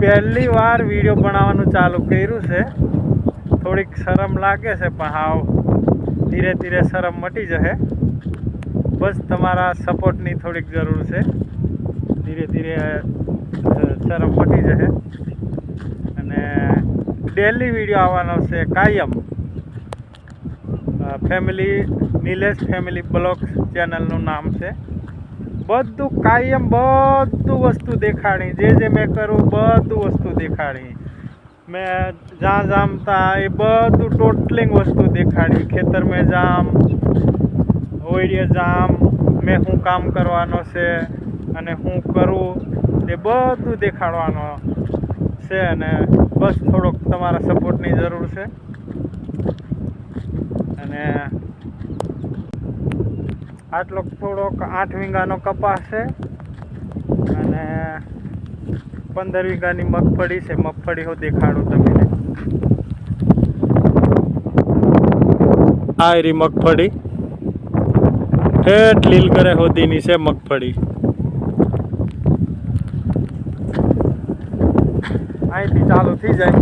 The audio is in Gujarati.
પહેલી વાર વિડીયો બનાવવાનું ચાલુ કર્યું છે. થોડીક શરમ લાગે છે પણ હાવ ધીરે ધીરે શરમ મટી જશે. બસ તમારા સપોર્ટની થોડીક જરૂર છે. ધીરે ધીરે શરમ મટી જશે અને ડેલી વિડીયો આવવાનો છે કાયમ. ફેમિલી નિલેશ ફેમિલી બ્લોગ્સ ચેનલનું નામ છે. બધું કાયમ બધું વસ્તુ દેખાડી, જે મેં કરું બધું વસ્તુ દેખાડી. મેં જ્યાં જામતા એ બધું ટોટલિંગ વસ્તુ દેખાડી. ખેતર મેં જામ, ઓઈડિયે જામ, મેં શું કામ કરવાનો છે અને હું કરું એ બધું દેખાડવાનો છે. અને બસ થોડોક તમારા સપોર્ટની જરૂર છે. અને આટલો થોડોક 8 વીઘાનો કપાસ છે અને 15 વીઘાની મગફળી છે. મગફળી હું દેખાડું તમને. આ રહી મગફળી, ઠેઠ લીલગરે હોદીની છે મગફળી. અહીંથી ચાલુ થઈ જાય